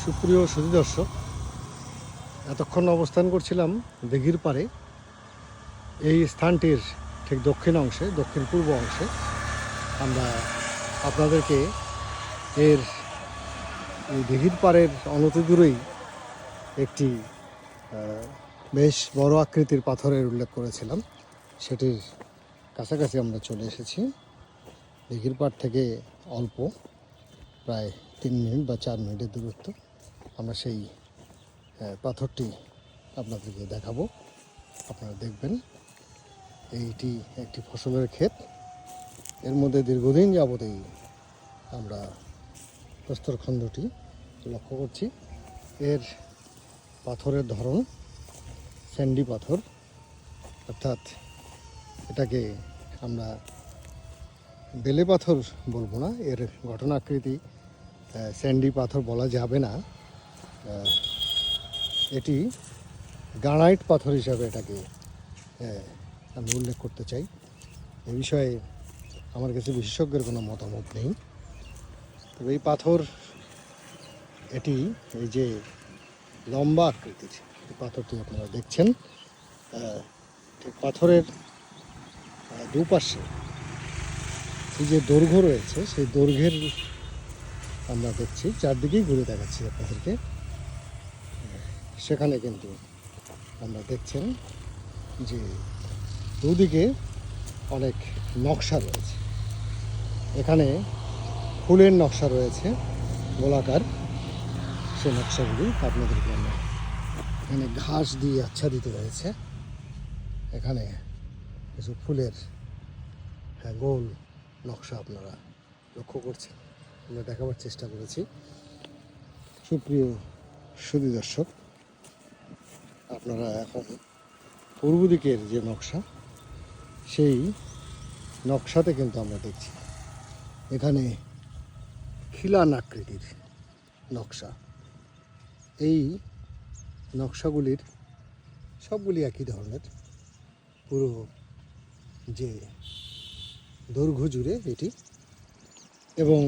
সুপ্রিয় সুধী দর্শক, এতক্ষণ অবস্থান করছিলাম দিঘির পাড়ে। এই স্থানটির ঠিক দক্ষিণ অংশে, দক্ষিণ পূর্ব অংশে আমরা আপনাদেরকে এর এই দিঘির পাড়ের অনতিদূরেই একটি বেশ বড় আকৃতির পাথরের উল্লেখ করেছিলাম। সেটির কাছাকাছি আমরা চলে এসেছি। দিঘির পাড় থেকে অল্প প্রায় 3 মিনিট বা 4 মিনিটের দূরত্ব। আমরা সেই পাথরটি আপনাদেরকে দেখাবো, আপনারা দেখবেন। এইটি একটি ফসলের ক্ষেত। এর মধ্যে দীর্ঘদিন যাবতেই আমরা প্রস্তরখণ্ডটি লক্ষ্য করছি। এর পাথরের ধরন স্যান্ডি পাথর, অর্থাৎ এটাকে আমরা বেলে পাথর বলবো না, এর গঠনাকৃতি স্যান্ডি পাথর বলা যাবে না। এটি গ্রানাইট পাথর হিসাবে এটাকে আমি উল্লেখ করতে চাই। এ বিষয়ে আমার কাছে বিশেষজ্ঞের কোনো মতামত নেই। তবে এই পাথর, এটি এই যে লম্বা আকৃতির পাথরটি আপনারা দেখছেন, ঠিক পাথরের দুপাশে এই যে দৈর্ঘ্য রয়েছে, সেই দৈর্ঘ্যের আমরা দেখছি, চারদিকেই ঘুরে দেখাচ্ছি আপনাদেরকে। সেখানে কিন্তু আমরা দেখছেন যে দুদিকে অনেক নকশা রয়েছে। এখানে ফুলের নকশা রয়েছে গোলাকার, সেই নকশাগুলি আপনাদেরকে আমরা এখানে ঘাস দিয়ে আচ্ছাদিত রয়েছে। এখানে কিছু ফুলের গোল নকশা আপনারা লক্ষ্য করছেন, আমরা দেখাবার চেষ্টা করেছি। সুপ্রিয় সুধী দর্শক, আপনারা এখন পূর্ব দিকের যে নকশা, সেই নকশাতে কিন্তু আমরা দেখছি এখানে খিলান আকৃতির নকশা। এই নকশাগুলির সবগুলি একই ধরনের, পুরো যে দৈর্ঘ্য জুড়ে এটি। এবং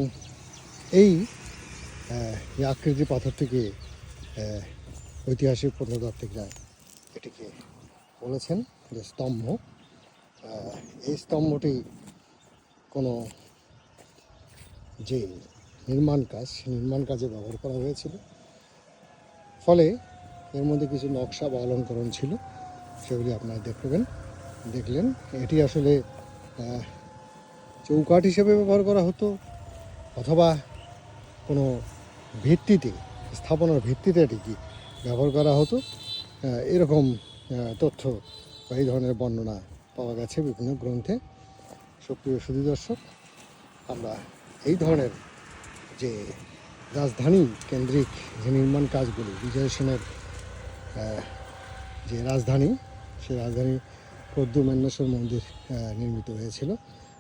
এই আকৃতির পাথরটিকে ঐতিহাসিক প্রত্নতাত্ত্বিকরা এটিকে বলেছেন যে স্তম্ভ। এই স্তম্ভটি কোনো যে নির্মাণ কাজে ব্যবহার করা হয়েছিল, ফলে এর মধ্যে কিছু নকশা বা অলঙ্করণ ছিল, সেগুলি আপনারা দেখলেন। এটি আসলে চৌকাঠ হিসেবে ব্যবহার করা হতো, অথবা কোনো ভিত্তিতে, স্থাপনার ভিত্তিতে এটিকে ব্যবহার করা হতো, এরকম তথ্য বা এই ধরনের বর্ণনা পাওয়া গেছে বিভিন্ন গ্রন্থে। সুপ্রিয় সুধী দর্শক, আমরা এই ধরনের যে রাজধানী কেন্দ্রিক যে নির্মাণ কাজগুলি, বিজয় সেনের যে রাজধানী, সেই রাজধানী প্রদ্যুম্নেশ্বর মন্দির নির্মিত হয়েছিল।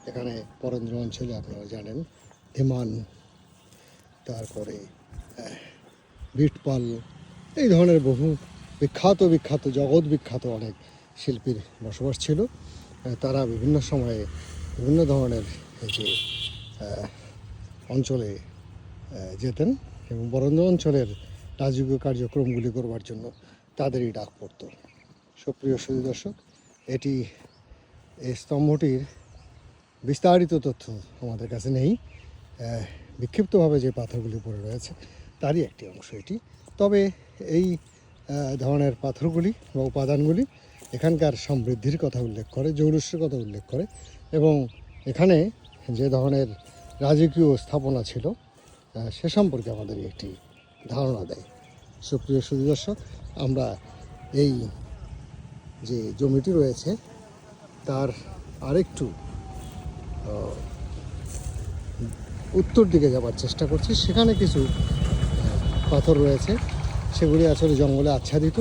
এখানে পরেন্দ্র অঞ্চলে আপনারা জানেন ধীমান, তারপরে বিটপাল, এই ধরনের বহু বিখ্যাত জগৎ বিখ্যাত অনেক শিল্পীর বসবাস ছিল। তারা বিভিন্ন সময়ে বিভিন্ন ধরনের যে অঞ্চলে যেতেন এবং বরেন্দ্র অঞ্চলের রাজকীয় কার্যক্রমগুলি করবার জন্য তাদেরই ডাক পড়ত। সুপ্রিয় সুধী দর্শক, এটি এই স্তম্ভটির বিস্তারিত তথ্য আমাদের কাছে নেই। বিক্ষিপ্তভাবে যে পাথরগুলি পড়ে রয়েছে তারই একটি অংশ এটি। তবে এই ধরনের পাথরগুলি বা উপাদানগুলি এখানকার সমৃদ্ধির কথা উল্লেখ করে, জৌলুসের কথা উল্লেখ করে, এবং এখানে যে ধরনের রাজকীয় স্থাপনা ছিল সে সম্পর্কে আমাদের একটি ধারণা দেয়। সুপ্রিয় সুধী দর্শক, আমরা এই যে জমিটি রয়েছে তার আরেকটু উত্তর দিকে যাবার চেষ্টা করছি। সেখানে কিছু পাথর রয়েছে, সেগুলি আসলে জঙ্গলে আচ্ছাদিত।